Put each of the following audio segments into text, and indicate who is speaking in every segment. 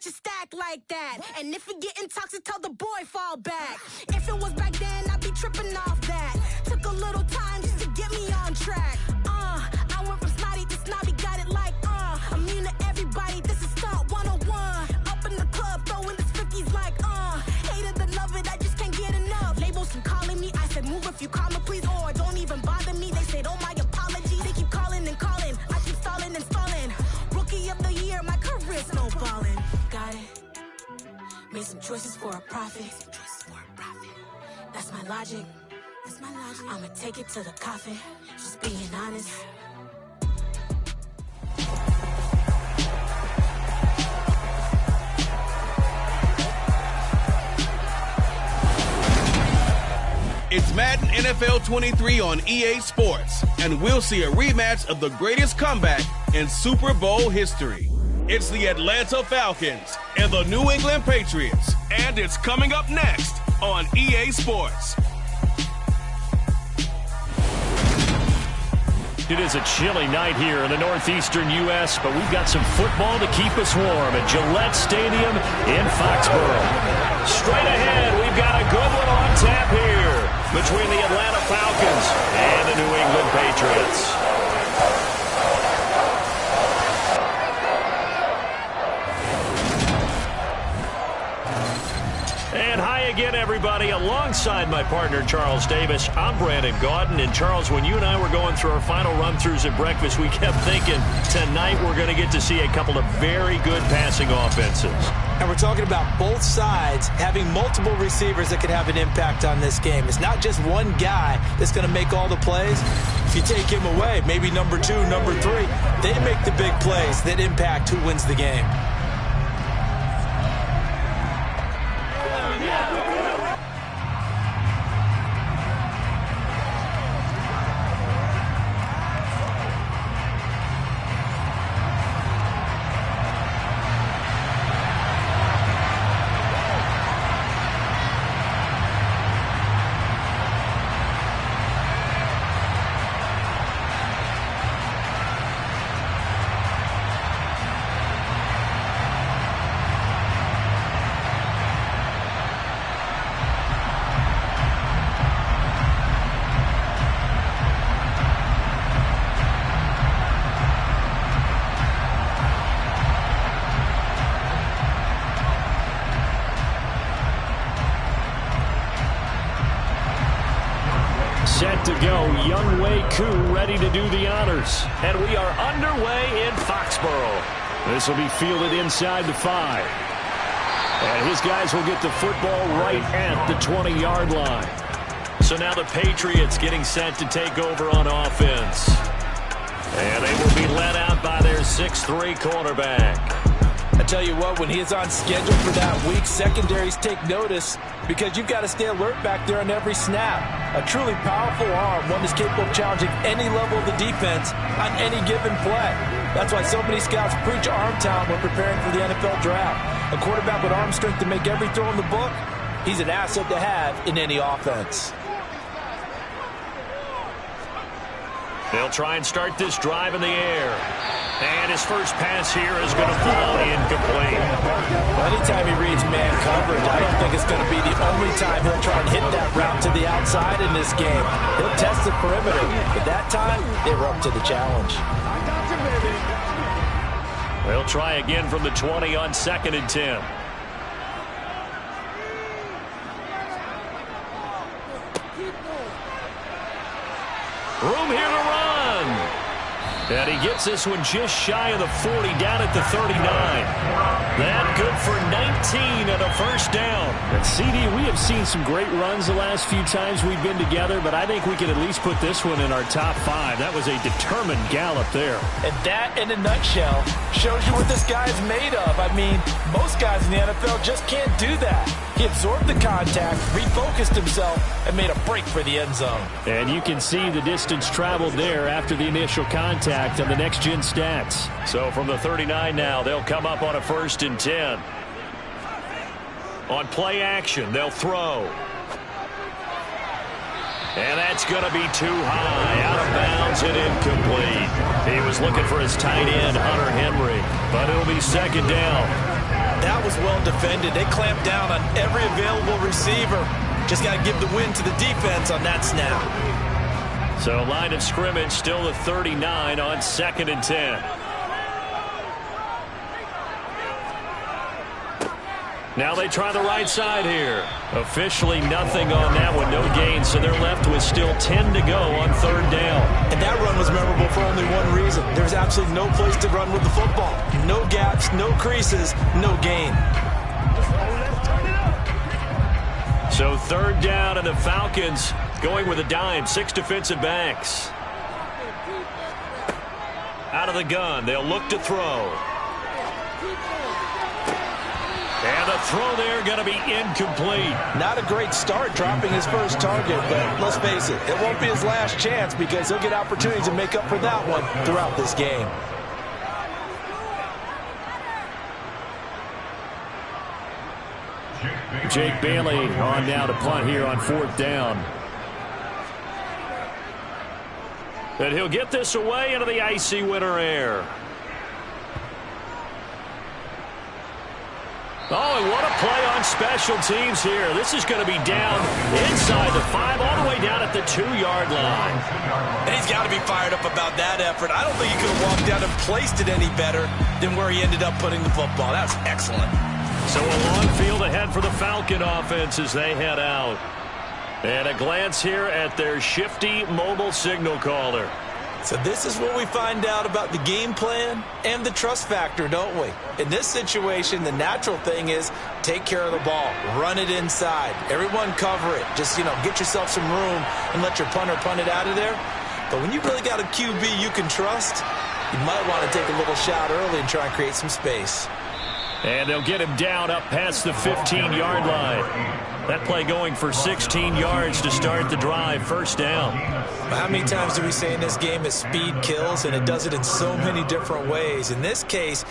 Speaker 1: got your stack like that. And if you're getting toxic, tell the boy fall back. If it was back then, I'd be tripping off that. Took a little time just to get me on track. I went from snotty to snobby, got it like, I'm immune to everybody, this is stunt 101. Up in the club, throwing this 50s like, hate it, and love it, I just can't get enough. Labels from calling me, I said move if you call me, please, or don't even bother me. They said, oh my apology, they keep calling and calling. I keep stalling and stalling. Rookie of the year, my career snowballing. Got it. Made some choices for a profit. That's my logic. I'ma take it to the coffin. Just being honest.
Speaker 2: It's Madden NFL 23 on EA Sports, and we'll see a rematch of the greatest comeback in Super Bowl history. It's the Atlanta Falcons and the New England Patriots, and it's coming up next on EA Sports.
Speaker 3: It is a chilly night here in the northeastern U.S., but we've got some football to keep us warm at Gillette Stadium in Foxborough. Straight ahead, we've got a good one on tap here between the Atlanta Falcons and the New England Patriots. And hi again, everybody. Alongside my partner, Charles Davis, I'm Brandon Gaudin. And, Charles, when you and I were going through our final run-throughs at breakfast, we kept thinking tonight we're going to get to see a couple of very good passing offenses.
Speaker 4: And we're talking about both sides having multiple receivers that could have an impact on this game. It's not just one guy that's going to make all the plays. If you take him away, maybe number 2, number 3, they make the big plays that impact who wins the game.
Speaker 3: Set to go, Young Wei Koo ready to do the honors. And we are underway in Foxborough. This will be fielded inside the 5. And his guys will get the football right at the 20-yard line. So now the Patriots getting set to take over on offense. And they will be led out by their 6'3 quarterback.
Speaker 4: I tell you what, when he is on schedule for that week, secondaries take notice because you've got to stay alert back there on every snap. A truly powerful arm, one that's capable of challenging any level of the defense on any given play. That's why so many scouts preach arm talent when preparing for the NFL draft. A quarterback with arm strength to make every throw in the book, he's an asset to have in any offense.
Speaker 3: They'll try and start this drive in the air. And his first pass here is going to fall incomplete.
Speaker 4: Anytime he reads man coverage, I don't think it's going to be the only time he'll try and hit that route to the outside in this game. He'll test the perimeter, but that time, they were up to the challenge.
Speaker 3: They'll try again from the 20 on 2nd and 10. Room here to run. And he gets this one just shy of the 40, down at the 39. That good for 19 and a first down.
Speaker 5: And CD, we have seen some great runs the last few times we've been together, but I think we can at least put this one in our top 5. That was a determined gallop there.
Speaker 4: And that, in a nutshell, shows you what this guy is made of. I mean, most guys in the NFL just can't do that. He absorbed the contact, refocused himself, and made a break for the end zone.
Speaker 5: And you can see the distance traveled there after the initial contact on the next-gen stats.
Speaker 3: So from the 39 now, they'll come up on a 1st and 10. On play action, they'll throw. And that's going to be too high, out of bounds and incomplete. He was looking for his tight end, Hunter Henry, but it'll be 2nd down.
Speaker 4: That was well defended. They clamped down on every available receiver. Just got to give the win to the defense on that snap.
Speaker 3: So line of scrimmage still at 39 on 2nd and 10. Now they try the right side here. Officially nothing on that one, no gain, so they're left with still 10 to go on 3rd down.
Speaker 4: And that run was memorable for only one reason. There's absolutely no place to run with the football. No gaps, no creases, no gain.
Speaker 3: So 3rd down, and the Falcons going with a dime. 6 defensive backs. Out of the gun, they'll look to throw. And the throw there going to be incomplete.
Speaker 4: Not a great start dropping his first target, but let's face it, it won't be his last chance because he'll get opportunities to make up for that one throughout this game.
Speaker 5: Jake Bailey on now to punt here on 4th down.
Speaker 3: And he'll get this away into the icy winter air. Oh, and what a play on special teams here. This is going to be down inside the 5, all the way down at the 2-yard line.
Speaker 4: And he's got to be fired up about that effort. I don't think he could have walked down and placed it any better than where he ended up putting the football. That's excellent.
Speaker 3: So a long field ahead for the Falcon offense as they head out. And a glance here at their shifty mobile signal caller.
Speaker 4: So this is where we find out about the game plan and the trust factor, don't we? In this situation, the natural thing is take care of the ball. Run it inside. Everyone cover it. Just, get yourself some room and let your punter punt it out of there. But when you really got a QB you can trust, you might want to take a little shot early and try and create some space.
Speaker 3: And they'll get him down up past the 15-yard line. That play going for 16 yards to start the drive. 1st down.
Speaker 4: How many times do we say in this game that speed kills, and it does it in so many different ways? In this case,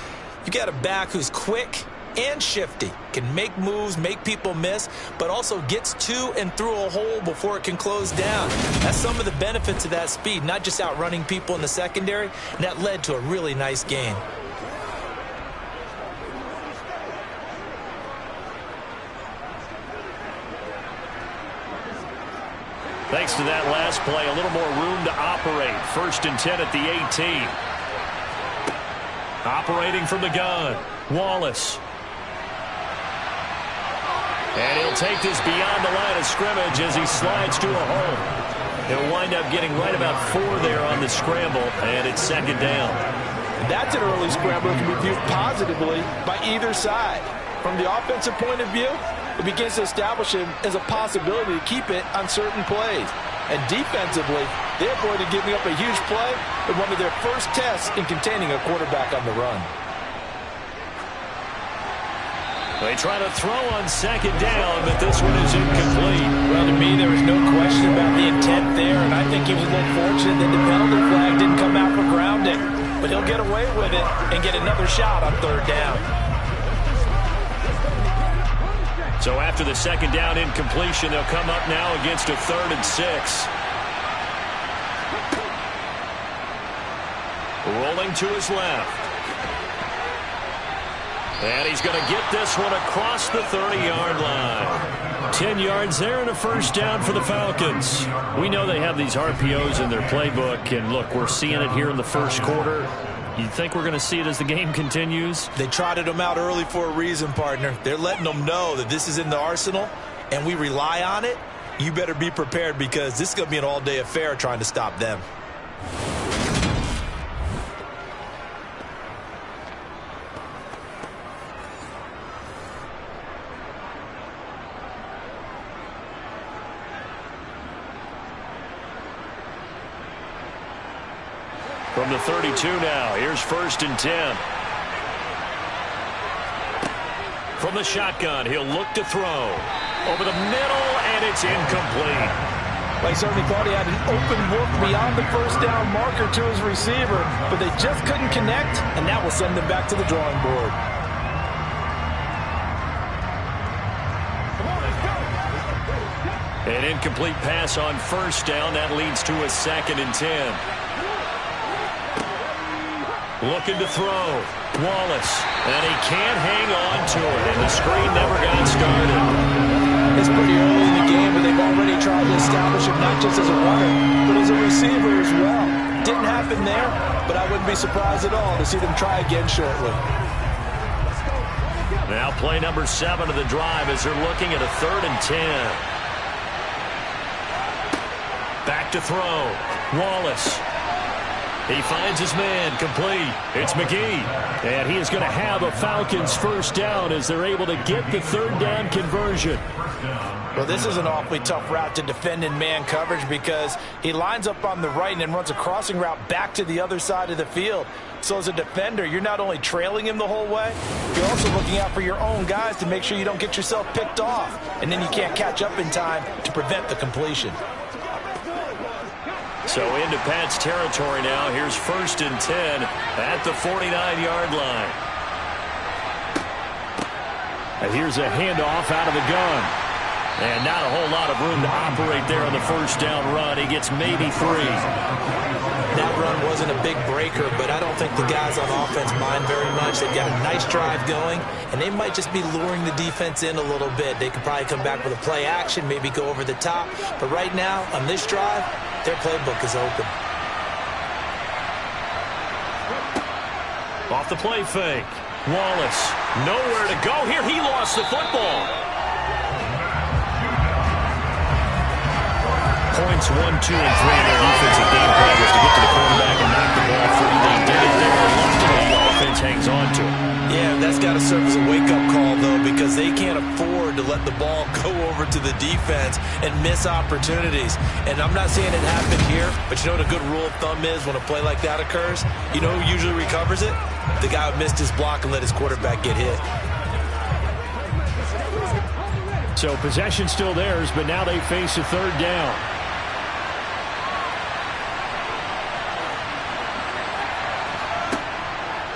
Speaker 4: you got a back who's quick and shifty, can make moves, make people miss, but also gets to and through a hole before it can close down. That's some of the benefits of that speed, not just outrunning people in the secondary, and that led to a really nice gain.
Speaker 3: Thanks to that last play, a little more room to operate. 1st and 10 at the 18. Operating from the gun, Wallace. And he'll take this beyond the line of scrimmage as he slides to a hole. He'll wind up getting right about 4 there on the scramble, and it's 2nd down.
Speaker 4: That's an early scramble that can be viewed positively by either side. From the offensive point of view, it begins to establish him as a possibility to keep it on certain plays. And defensively, they avoided giving up a huge play in one of their first tests in containing a quarterback on the run.
Speaker 3: They try to throw on 2nd down, but this one is incomplete.
Speaker 4: Well, to me, there was no question about the intent there, and I think he was a little fortunate that the penalty flag didn't come out for grounding. But he'll get away with it and get another shot on 3rd down.
Speaker 3: So after the 2nd down incompletion, they'll come up now against a 3rd and 6. Rolling to his left. And he's going to get this one across the 30-yard line. 10 yards there and a 1st down for the Falcons. We know they have these RPOs in their playbook, and look, we're seeing it here in the 1st quarter. You think we're going to see it as the game continues?
Speaker 4: They trotted them out early for a reason, partner. They're letting them know that this is in the arsenal, and we rely on it. You better be prepared because this is going to be an all-day affair trying to stop them.
Speaker 3: From the 32 now, here's 1st and 10. From the shotgun, he'll look to throw. Over the middle, and it's incomplete.
Speaker 4: Well, he certainly thought he had an open look beyond the 1st down marker to his receiver, but they just couldn't connect, and that will send them back to the drawing board.
Speaker 3: An incomplete pass on 1st down. That leads to a 2nd and 10. Looking to throw. Wallace.
Speaker 5: And he can't hang on to it, and the screen never got started.
Speaker 4: It's pretty early in the game, but they've already tried to establish him not just as a runner, but as a receiver as well. Didn't happen there, but I wouldn't be surprised at all to see them try again shortly.
Speaker 5: Now play number 7 of the drive as they're looking at a 3rd and 10. Back to throw. Wallace. He finds his man, complete. It's McGee. And he is going to have a Falcons first down as they're able to get the 3rd down conversion.
Speaker 4: Well, this is an awfully tough route to defend in man coverage because he lines up on the right and then runs a crossing route back to the other side of the field. So as a defender, you're not only trailing him the whole way, you're also looking out for your own guys to make sure you don't get yourself picked off. And then you can't catch up in time to prevent the completion.
Speaker 5: So into Pat's territory now. Here's 1st and 10 at the 49-yard line. And here's a handoff out of the gun. And not a whole lot of room to operate there on the first down run. He gets maybe 3.
Speaker 4: That run wasn't a big breaker, but I don't think the guys on offense mind very much. They've got a nice drive going, and they might just be luring the defense in a little bit. They could probably come back with a play action, maybe go over the top. But right now, on this drive, their playbook is open.
Speaker 5: Off the play fake. Wallace, nowhere to go here. He lost the football. Points 1, 2, and 3 in their defensive game plan was to get to the quarterback and knock the ball free. They did it there. Luckily, the offense hangs on to it.
Speaker 4: Yeah, that's got to serve as a wake-up call, though, because they can't afford to let the ball go over to the defense and miss opportunities. And I'm not saying it happened here, but you know what a good rule of thumb is when a play like that occurs? You know who usually recovers it? The guy who missed his block and let his quarterback get hit.
Speaker 5: So possession still theirs, but now they face a 3rd down.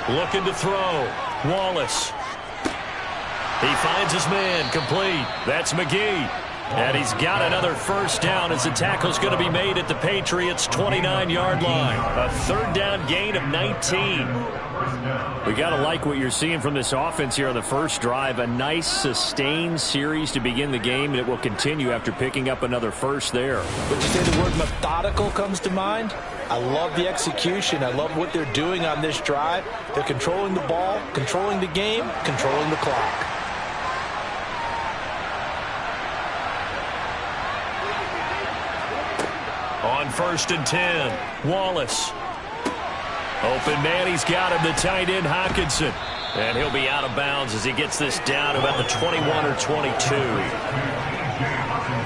Speaker 5: Looking to throw. Wallace. He finds his man, complete. That's McGee. And he's got another first down as the tackle's going to be made at the Patriots' 29-yard line. A 3rd down gain of 19. We got to like what you're seeing from this offense here on the first drive. A nice, sustained series to begin the game, and it will continue after picking up another first there.
Speaker 4: Would you say the word methodical comes to mind? I love the execution. I love what they're doing on this drive. They're controlling the ball, controlling the game, controlling the clock.
Speaker 5: On 1st and 10, Wallace. Open man, he's got him, the tight end Hockenson. And he'll be out of bounds as he gets this down about the 21 or 22.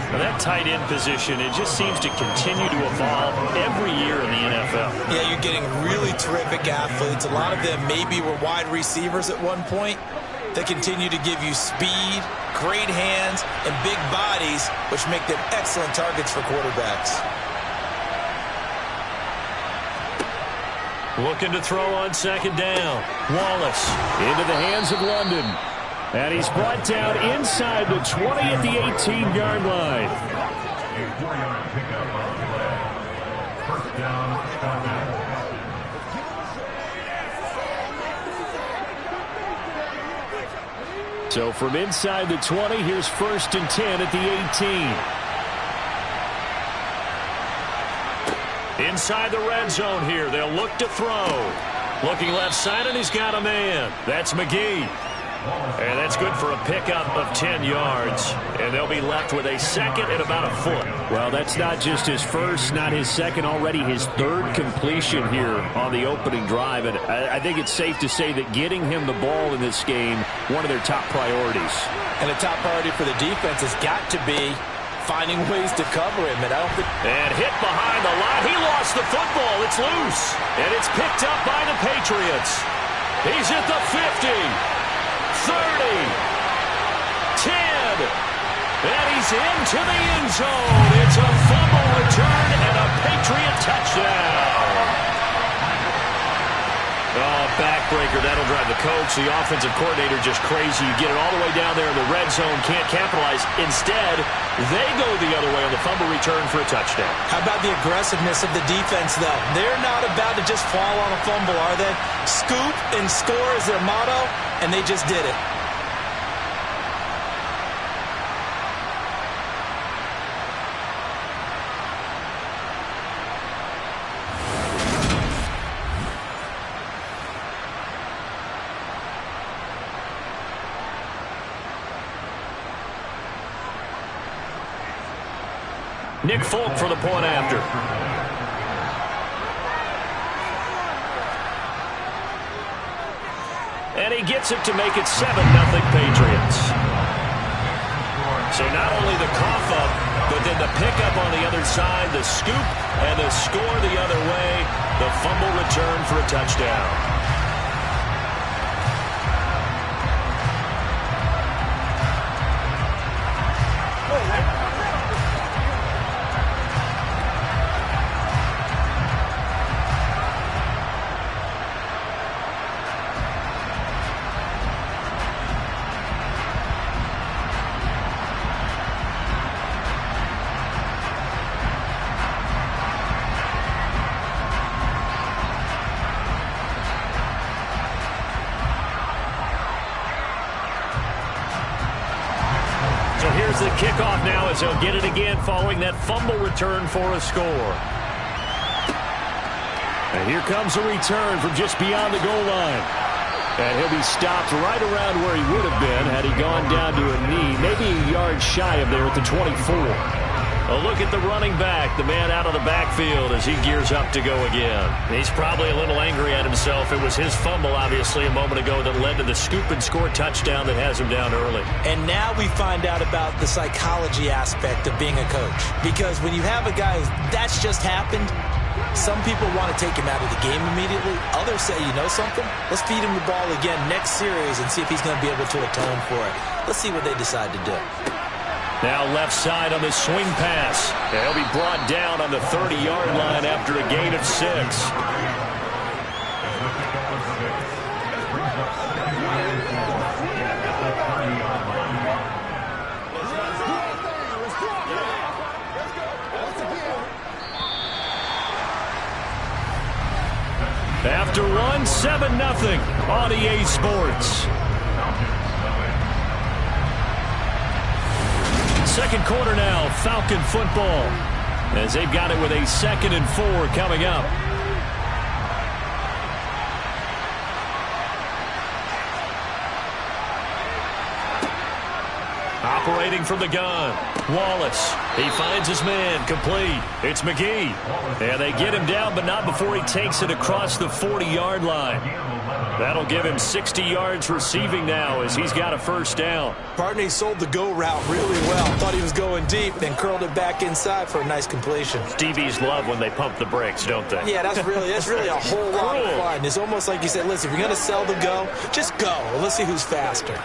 Speaker 5: Now that tight end position, it just seems to continue to evolve every year in the NFL.
Speaker 4: Yeah, you're getting really terrific athletes. A lot of them maybe were wide receivers at one point. They continue to give you speed, great hands, and big bodies, which make them excellent targets for quarterbacks.
Speaker 5: Looking to throw on 2nd down. Wallace into the hands of London. And he's brought down inside the 20 at the 18-yard line. So from inside the 20, here's 1st and 10 at the 18. Inside the red zone here. They'll look to throw. Looking left side, and he's got a man. That's McGee. And that's good for a pickup of 10 yards. And they'll be left with a 2nd and about a foot. Well, that's not just his first, not his second, already his 3rd completion here on the opening drive. And I think it's safe to say that getting him the ball in this game, one of their top priorities.
Speaker 4: And a top priority for the defense has got to be finding ways to cover him.
Speaker 5: And hit behind the line. He lost the football. It's loose. And it's picked up by the Patriots. He's at the 50. 30, 10, and he's into the end zone. It's a fumble return and a Patriot touchdown. Oh, backbreaker. That'll drive the coach, the offensive coordinator, just crazy. You get it all the way down there in the red zone, can't capitalize. Instead, they go the other way on the fumble return for a touchdown.
Speaker 4: How about the aggressiveness of the defense, though? They're not about to just fall on a fumble, are they? Scoop and score is their motto, and they just did it.
Speaker 5: Nick Folk for the point after. And he gets it to make it 7-0 Patriots. So not only the cough up, but then the pickup on the other side, the scoop, and the score the other way, the fumble return for a touchdown. The kickoff now as he'll get it again following that fumble return for a score. And here comes a return from just beyond the goal line. And he'll be stopped right around where he would have been had he gone down to a knee, maybe a yard shy of there at the 24. A look at the running back, the man out of the backfield as he gears up to go again. He's probably a little angry at himself. It was his fumble, obviously, a moment ago that led to the scoop and score touchdown that has him down early.
Speaker 4: And now we find out about the psychology aspect of being a coach. Because when you have a guy that's just happened, some people want to take him out of the game immediately. Others say, you know something? Let's feed him the ball again next series and see if he's going to be able to atone for it. Let's see what they decide to do.
Speaker 5: Now left side on the swing pass. And he'll be brought down on the 30-yard line after a gain of 6. After one, 7-0 on EA Sports. Second quarter now, Falcon football, as they've got it with a 2nd and 4 coming up. Operating from the gun, Wallace. He finds his man, complete. It's McGee. And they get him down, but not before he takes it across the 40-yard line. That'll give him 60 yards receiving now as he's got a first down.
Speaker 4: Partner, he sold the go route really well. Thought he was going deep, then curled it back inside for a nice completion.
Speaker 5: DBs love when they pump the brakes, don't they?
Speaker 4: Yeah, that's really a whole lot of fun. It's almost like you said, listen, if you're going to sell the go, just go. Let's see who's faster.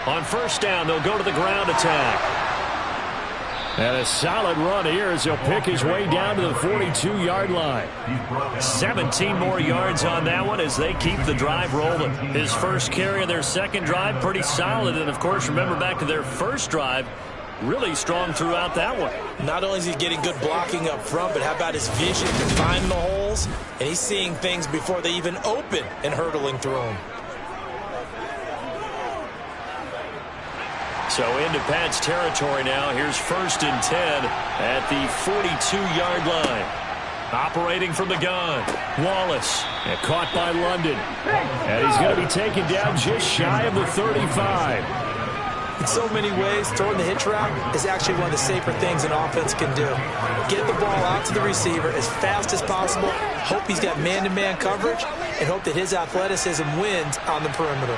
Speaker 5: On first down, they'll go to the ground attack. And a solid run here as he'll pick his way down to the 42-yard line. 17 more yards on that one as they keep the drive rolling. His first carry of their second drive, pretty solid. And, of course, remember back to their first drive, really strong throughout that one.
Speaker 4: Not only is he getting good blocking up front, but how about his vision to find the holes? And he's seeing things before they even open and hurtling through them.
Speaker 5: So into Pat's territory now. Here's 1st and 10 at the 42-yard line. Operating from the gun, Wallace. And caught by London. And he's going to be taken down just shy of the 35.
Speaker 4: In so many ways, throwing the hitch route is actually one of the safer things an offense can do. Get the ball out to the receiver as fast as possible, hope he's got man-to-man coverage, and hope that his athleticism wins on the perimeter.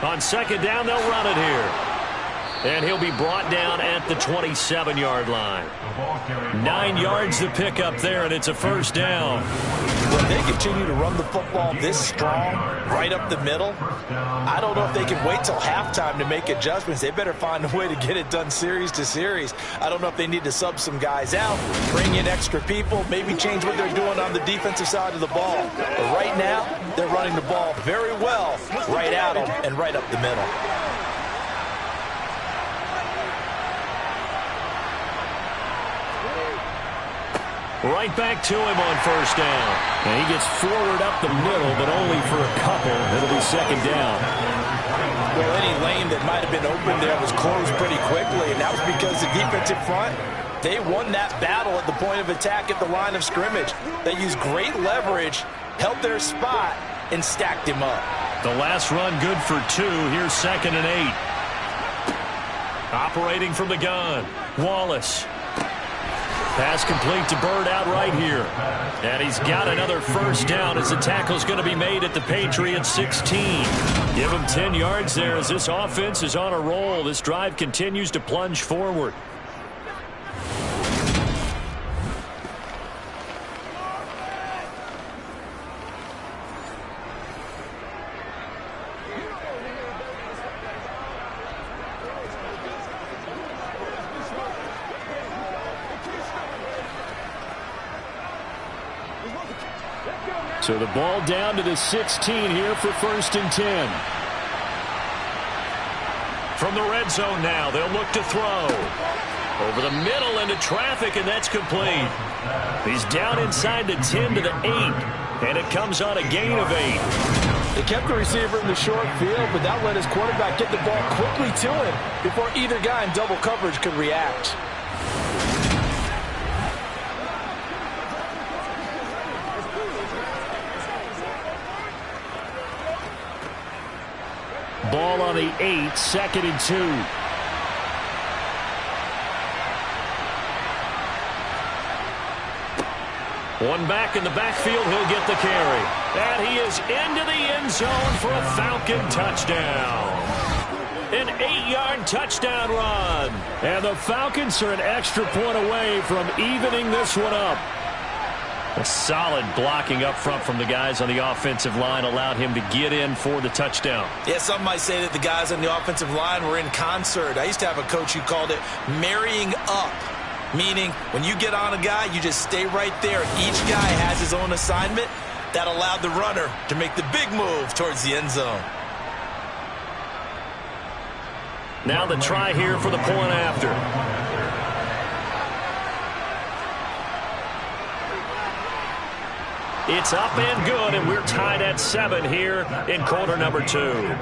Speaker 5: On second down, they'll run it here.
Speaker 3: And he'll be brought down at the 27-yard line. 9 yards to pick up there, and it's a first down.
Speaker 4: When they continue to run the football this strong, right up the middle, I don't know if they can wait till halftime to make adjustments. They better find a way to get it done series to series. I don't know if they need to sub some guys out, bring in extra people, maybe change what they're doing on the defensive side of the ball. But right now, they're running the ball very well right at them and right up the middle.
Speaker 3: Right back to him on first down. And he gets forward up the middle, but only for a couple. It'll be second down.
Speaker 4: Well, any lane that might have been open there was closed pretty quickly, and that was because the defensive front, they won that battle at the point of attack at the line of scrimmage. They used great leverage, held their spot, and stacked him up.
Speaker 3: The last run good for 2. Here's 2nd and 8. Operating from the gun, Wallace. Pass complete to Bird out right here. And he's got another first down as the tackle's going to be made at the Patriots 16. Give him 10 yards there as this offense is on a roll. This drive continues to plunge forward. So the ball down to the 16 here for 1st and 10. From the red zone now, they'll look to throw. Over the middle into traffic, and that's complete. He's down inside the 10 to the 8, and it comes on a gain of 8.
Speaker 4: They kept the receiver in the short field, but that let his quarterback get the ball quickly to him before either guy in double coverage could react.
Speaker 3: Ball on the 8, 2nd and 2. One back in the backfield, he'll get the carry. And he is into the end zone for a Falcon touchdown. An 8-yard touchdown run. And the Falcons are an extra point away from evening this one up. A solid blocking up front from the guys on the offensive line allowed him to get in for the touchdown.
Speaker 4: Yeah, some might say that the guys on the offensive line were in concert. I used to have a coach who called it marrying up, meaning when you get on a guy, you just stay right there. Each guy has his own assignment. That allowed the runner to make the big move towards the end zone.
Speaker 3: Now the try here for the point after. It's up and good, and we're tied at 7 here in quarter number 2.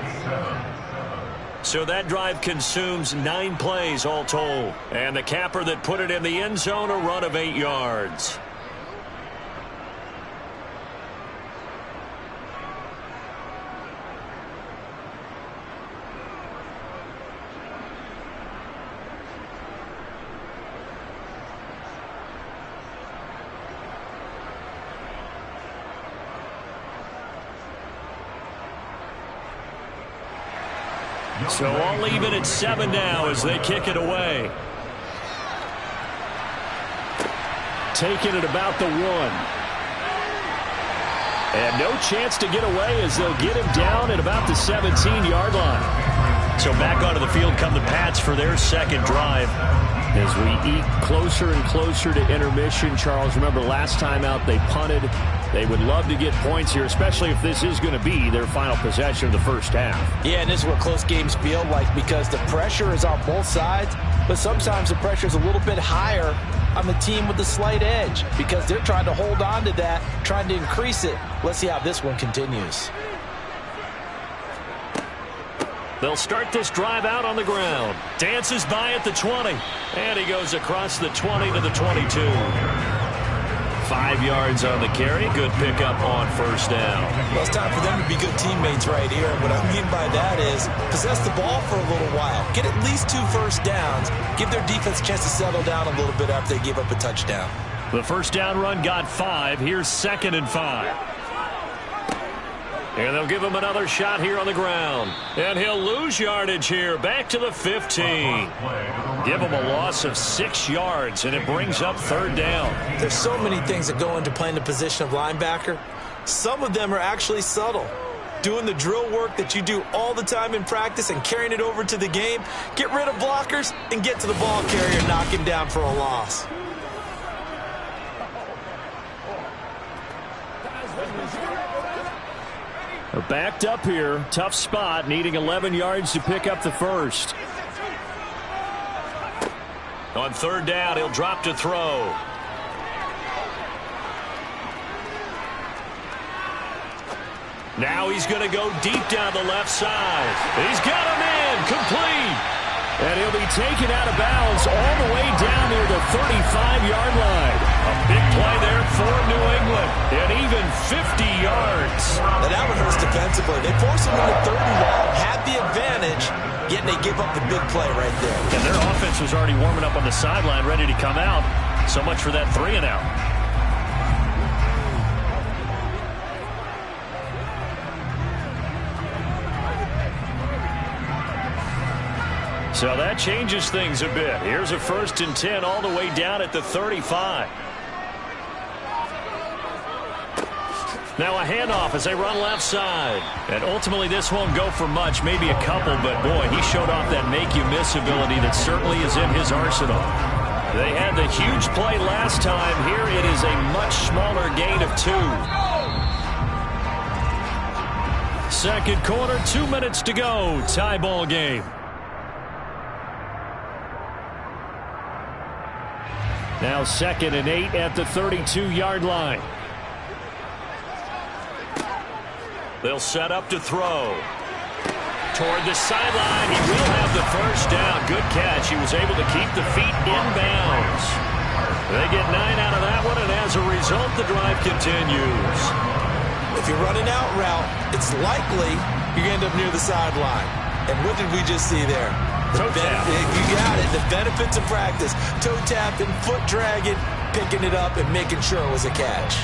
Speaker 3: So that drive consumes 9 plays all told. And the capper that put it in the end zone, a run of 8 yards. So all even at 7 now as they kick it away. Taking it about the 1. And no chance to get away as they'll get him down at about the 17-yard line. So back onto the field come the Pats for their second drive. As we eke closer and closer to intermission, Charles, remember last time out they punted. They would love to get points here, especially if this is going to be their final possession of the first half.
Speaker 4: Yeah, and this is what close games feel like because the pressure is on both sides, but sometimes the pressure is a little bit higher on the team with the slight edge because they're trying to hold on to that, trying to increase it. Let's see how this one continues.
Speaker 3: They'll start this drive out on the ground. Dances by at the 20. And he goes across the 20 to the 22. 5 yards on the carry. Good pickup on first down.
Speaker 4: Well, it's time for them to be good teammates right here. What I mean by that is possess the ball for a little while. Get at least 2 first downs. Give their defense a chance to settle down a little bit after they give up a touchdown.
Speaker 3: The first down run got 5. Here's 2nd and 5. And they'll give him another shot here on the ground. And he'll lose yardage here, back to the 15. Give him a loss of 6 yards, and it brings up 3rd down.
Speaker 4: There's so many things that go into playing the position of linebacker. Some of them are actually subtle. Doing the drill work that you do all the time in practice and carrying it over to the game. Get rid of blockers and get to the ball carrier and knock him down for a loss.
Speaker 3: They're backed up here. Tough spot, needing 11 yards to pick up the first. On 3rd down, he'll drop to throw. Now he's going to go deep down the left side. He's got a man complete. And he'll be taken out of bounds all the way down near the 35-yard line. A big play there for New England. And even 50 yards.
Speaker 4: And that one hurts defensively. They force him into 3rd and long, had the advantage, yet they give up the big play right there.
Speaker 3: And their offense was already warming up on the sideline, ready to come out. So much for that 3-and-out. So that changes things a bit. Here's a 1st and 10 all the way down at the 35. Now a handoff as they run left side. And ultimately this won't go for much, maybe a couple, but boy, he showed off that make-you-miss ability that certainly is in his arsenal. They had the huge play last time. Here it is a much smaller gain of 2. 2nd quarter, 2 minutes to go. Tie ball game. Now 2nd and 8 at the 32-yard line. They'll set up to throw. Toward the sideline, he will have the first down. Good catch. He was able to keep the feet in bounds. They get 9 out of that one, and as a result, the drive continues.
Speaker 4: If you're running out route, it's likely you end up near the sideline. And what did we just see there?
Speaker 3: Toe tap.
Speaker 4: You got it. The benefits of practice. Toe tapping, foot dragging, picking it up, and making sure it was a catch.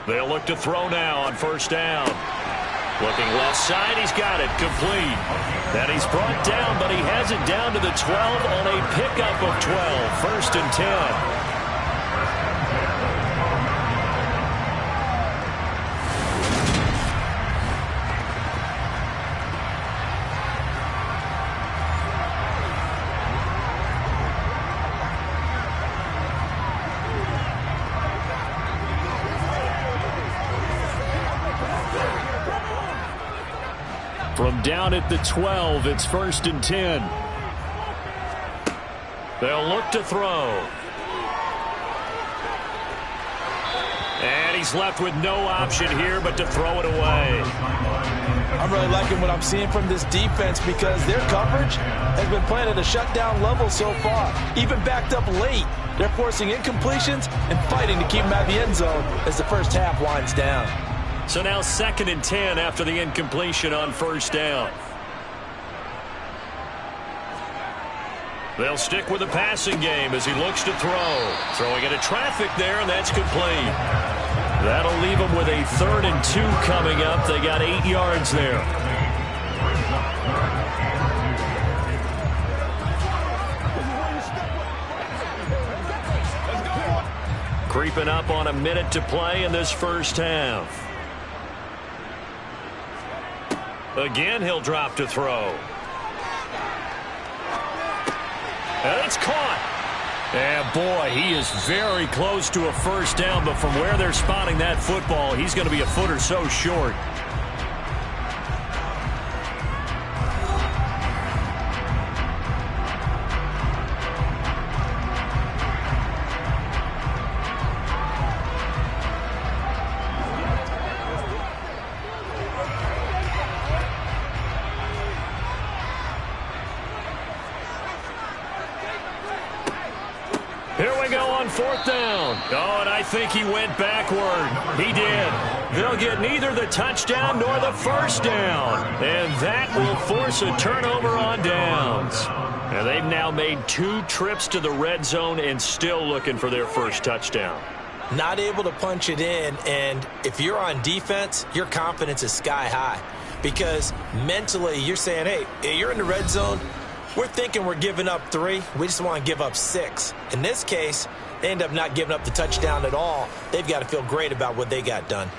Speaker 3: They'll look to throw now on 1st down. Looking left side, he's got it, complete. And he's brought down, but he has it down to the 12 on a pickup of 12. 1st and 10. From down at the 12, it's 1st and 10. They'll look to throw. And he's left with no option here but to throw it away.
Speaker 4: I'm really liking what I'm seeing from this defense because their coverage has been playing at a shutdown level so far. Even backed up late, they're forcing incompletions and fighting to keep them out of the end zone as the first half winds down.
Speaker 3: So now 2nd and 10 after the incompletion on 1st down. They'll stick with the passing game as he looks to throw. Throwing into traffic there, and that's complete. That'll leave them with a 3rd and 2 coming up. They got 8 yards there. Creeping up on a minute to play in this first half. Again, he'll drop to throw. And it's caught. And boy, he is very close to a first down, but from where they're spotting that football, he's going to be a foot or so short. Here we go on 4th down. Oh, and I think he went backward. He did. They'll get neither the touchdown nor the first down. And that will force a turnover on downs. And they've now made 2 trips to the red zone and still looking for their first touchdown.
Speaker 4: Not able to punch it in, and if you're on defense, your confidence is sky high. Because mentally, you're saying, hey, you're in the red zone. We're thinking we're giving up 3. We just want to give up 6. In this case, they end up not giving up the touchdown at all. They've got to feel great about what they got done.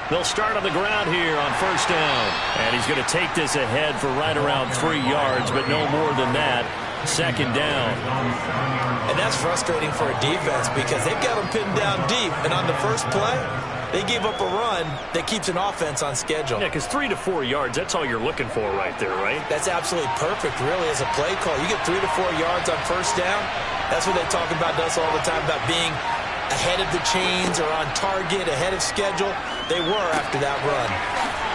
Speaker 3: They'll start on the ground here on first down. And he's going to take this ahead for right around 3 yards, but no more than that. Second down.
Speaker 4: And that's frustrating for a defense because they've got them pinned down deep. And on the first play, they gave up a run that keeps an offense on schedule.
Speaker 3: Yeah, because 3 to 4 yards, that's all you're looking for right there, right?
Speaker 4: That's absolutely perfect, really, as a play call. You get 3 to 4 yards on first down. That's what they talk about to us all the time, about being ahead of the chains or on target, ahead of schedule. They were after that run.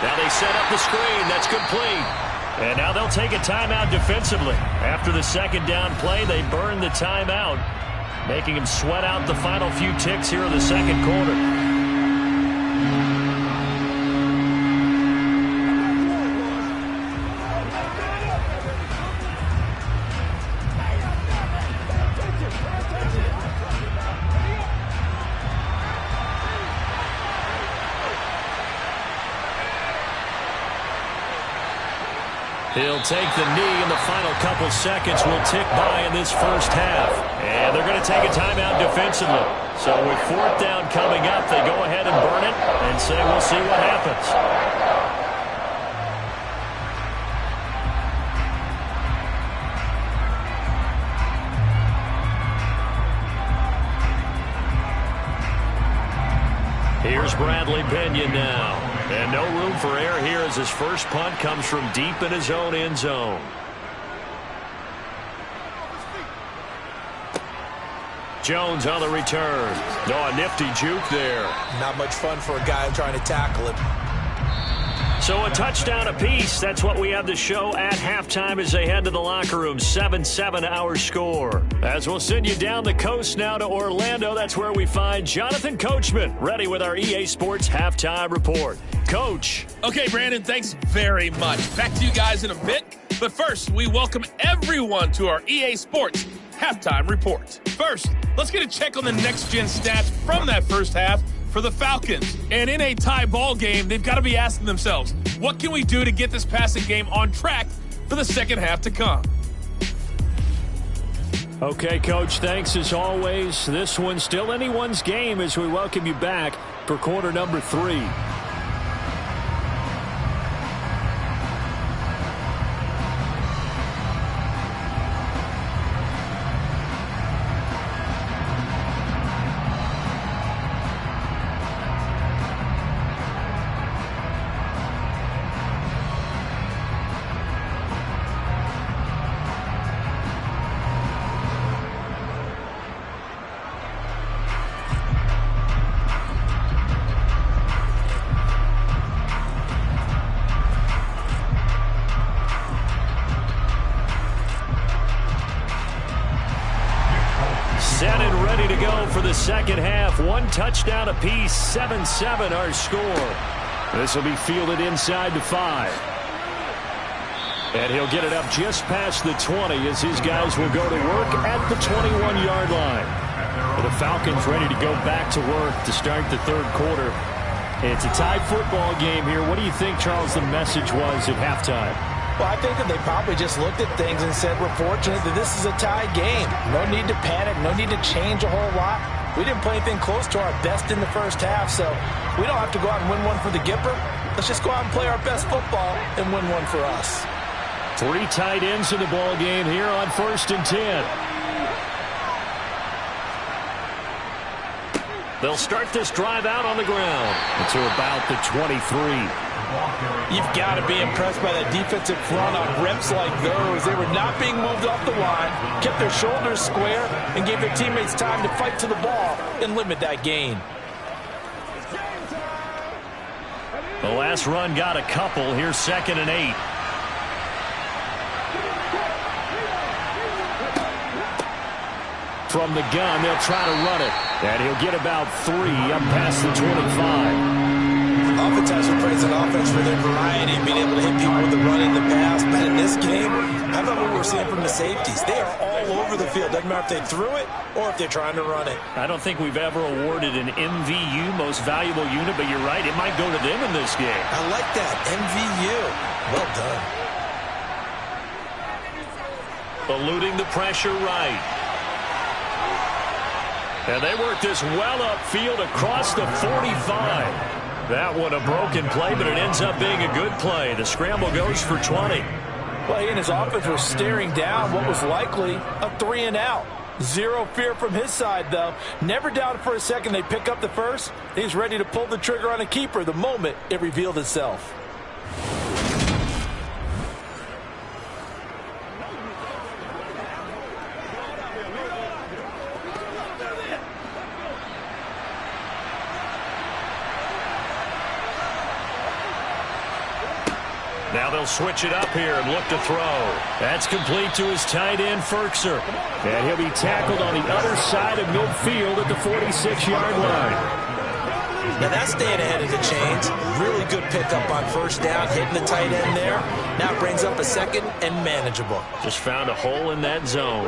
Speaker 3: Now they set up the screen. That's complete. And now they'll take a timeout defensively. After the second down play, they burn the timeout, making him sweat out the final few ticks here in the second quarter. He'll take the knee, and the final couple seconds will tick by in this first half. And they're going to take a timeout defensively. So with fourth down coming up, they go ahead and burn it and say we'll see what happens. Here's Bradley Pinion now. And no room for error here as his first punt comes from deep in his own end zone. Jones on the return. Oh, a nifty juke there.
Speaker 4: Not much fun for a guy trying to tackle him.
Speaker 3: So a touchdown apiece. That's what we have to show at halftime as they head to the locker room. 7-7 our score. As we'll send you down the coast now to Orlando. That's where we find Jonathan Coachman ready with our EA Sports halftime report. Coach.
Speaker 6: Okay, Brandon, thanks very much. Back to you guys in a bit. But first, we welcome everyone to our EA Sports halftime report. First, let's get a check on the next-gen stats from that first half for the Falcons. And in a tie ball game, they've got to be asking themselves, what can we do to get this passing game on track for the second half to come?
Speaker 3: Okay, Coach, thanks as always. This one's still anyone's game as we welcome you back for quarter number 3. Set and ready to go for the second half. One touchdown apiece, 7-7 our score. This will be fielded inside the 5. And he'll get it up just past the 20 as his guys will go to work at the 21-yard line. The Falcons ready to go back to work to start the third quarter. It's a tie football game here. What do you think, Charles, the message was at halftime?
Speaker 4: Well, I think that they probably just looked at things and said, we're fortunate that this is a tie game. No need to panic, no need to change a whole lot. We didn't play anything close to our best in the first half, so we don't have to go out and win one for the Gipper. Let's just go out and play our best football and win one for us.
Speaker 3: 3 tight ends in the ball game here on 1st and 10. They'll start this drive out on the ground to about the 23.
Speaker 4: You've got to be impressed by that defensive front on reps like those. They were not being moved off the line, kept their shoulders square, and gave their teammates time to fight to the ball and limit that gain.
Speaker 3: The last run got a couple. Here's 2nd and 8. From the gun, they'll try to run it. And he'll get about 3 up past the 25.
Speaker 4: Oftentimes we praise an offense for their variety, being able to hit people with the run in the pass. But in this game, how about what we're seeing from the safeties? They are all over the field. Doesn't matter if they threw it or if they're trying to run it.
Speaker 3: I don't think we've ever awarded an MVU, most valuable unit, but you're right, it might go to them in this game.
Speaker 4: I like that, MVU. Well done.
Speaker 3: Eluding the pressure right. And they work this well upfield across the 45. That one a broken play, but it ends up being a good play. The scramble goes for 20.
Speaker 4: Well, he and his offense were staring down what was likely a 3 and out. Zero fear from his side, though. Never doubted for a second they pick up the first. He's ready to pull the trigger on a keeper the moment it revealed itself.
Speaker 3: Now they'll switch it up here and look to throw. That's complete to his tight end, Ferkser. And he'll be tackled on the other side of midfield at the 46-yard line.
Speaker 4: Now that's staying ahead of the chains. Really good pickup on first down, hitting the tight end there. Now brings up a 2nd and manageable.
Speaker 3: Just found a hole in that zone.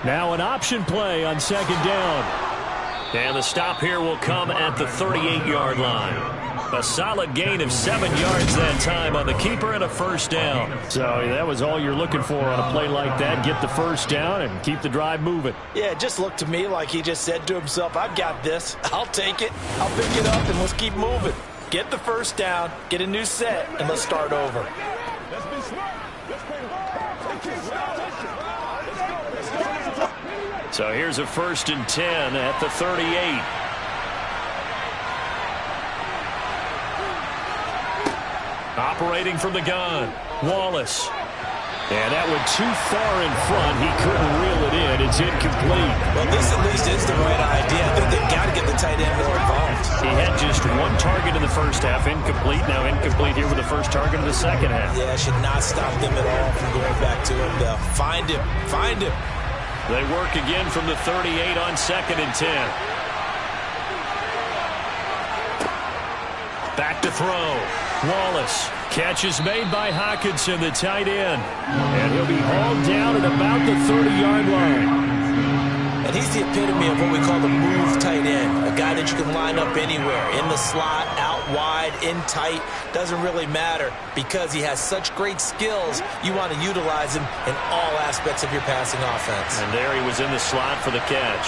Speaker 3: Now an option play on 2nd down. And the stop here will come at the 38-yard line. A solid gain of 7 yards that time on the keeper and a first down. So that was all you're looking for on a play like that. Get the first down and keep the drive moving.
Speaker 4: Yeah, it just looked to me like he just said to himself, I've got this. I'll take it. I'll pick it up, and let's keep moving. Get the first down, get a new set, and let's start over.
Speaker 3: So here's a 1st and 10 at the 38. Operating from the gun, Wallace. And that went too far in front. He couldn't reel it in. It's incomplete.
Speaker 4: Well, this at least is the right idea. I think they've got to get the tight end more involved.
Speaker 3: He had just 1 target in the first half. Incomplete. Now incomplete here with the first target of the second half.
Speaker 4: Yeah, should not stop them at all from going back to him, though. Find him. Find him.
Speaker 3: They work again from the 38 on 2nd and 10. Back to throw. Wallace. Catch is made by Hawkinson, the tight end. And he'll be hauled down at about the 30-yard line.
Speaker 4: And he's the epitome of what we call the move tight end. A guy that you can line up anywhere. In the slot, out wide, in tight. Doesn't really matter because he has such great skills. You want to utilize him in all aspects of your passing offense.
Speaker 3: And there he was in the slot for the catch.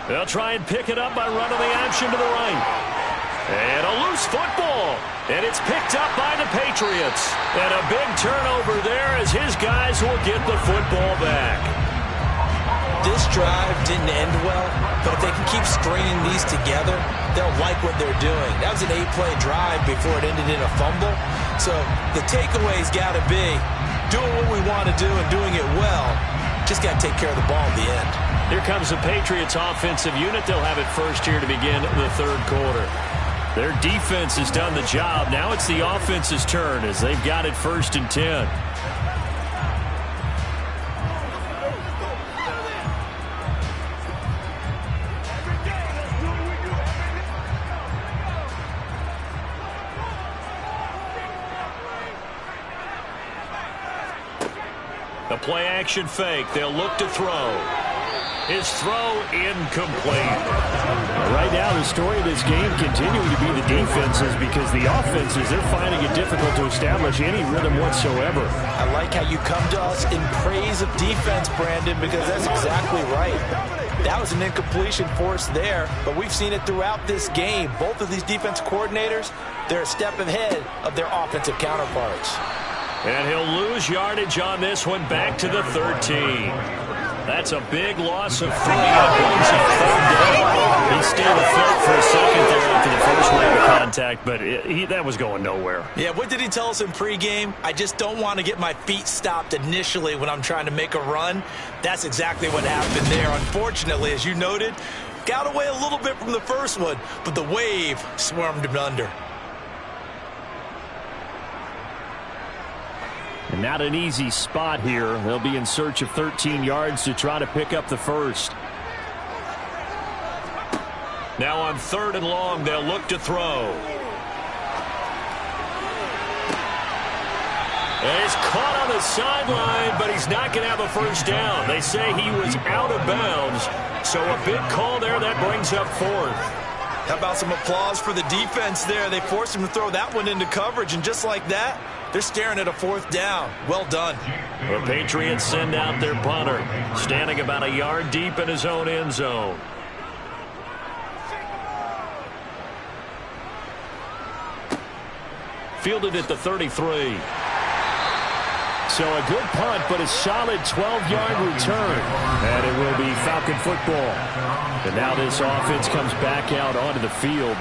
Speaker 3: They'll try and pick it up by running the option to the right. And a loose football. And it's picked up by the Patriots. And a big turnover there as his guys will get the football back.
Speaker 4: This drive didn't end well, but if they can keep stringing these together, they'll like what they're doing. That was an 8-play drive before it ended in a fumble. So the takeaway's got to be doing what we want to do and doing it well. Just got to take care of the ball at the end.
Speaker 3: Here comes the Patriots offensive unit. They'll have it first here to begin the 3rd quarter. Their defense has done the job. Now it's the offense's turn as they've got it 1st and 10. A play-action fake. They'll look to throw. His throw incomplete.
Speaker 5: Right now, the story of this game continuing to be the defenses because the offenses, they're finding it difficult to establish any rhythm whatsoever.
Speaker 4: I like how you come to us in praise of defense, Brandon, because that's exactly right. That was an incompletion force there, but we've seen it throughout this game. Both of these defense coordinators, they're a step ahead of their offensive counterparts.
Speaker 3: And he'll lose yardage on this one back to the 13. That's a big loss of 3. That brings up 3rd down. He stayed afloat for a second there after the first wave of contact, but that was going nowhere.
Speaker 4: Yeah, what did he tell us in pregame? I just don't want to get my feet stopped initially when I'm trying to make a run. That's exactly what happened there. Unfortunately, as you noted, got away a little bit from the first one, but the wave swarmed him under.
Speaker 3: And not an easy spot here. They'll be in search of 13 yards to try to pick up the first. Now on 3rd and long, they'll look to throw. And he's caught on the sideline, but he's not going to have a first down. They say he was out of bounds, so a big call there. That brings up 4th.
Speaker 4: How about some applause for the defense there? They forced him to throw that one into coverage, and just like that, they're staring at a 4th down. Well done.
Speaker 3: The Patriots send out their punter, standing about a yard deep in his own end zone. Fielded at the 33. So a good punt, but a solid 12-yard return. And it will be Falcon football. And now this offense comes back out onto the field.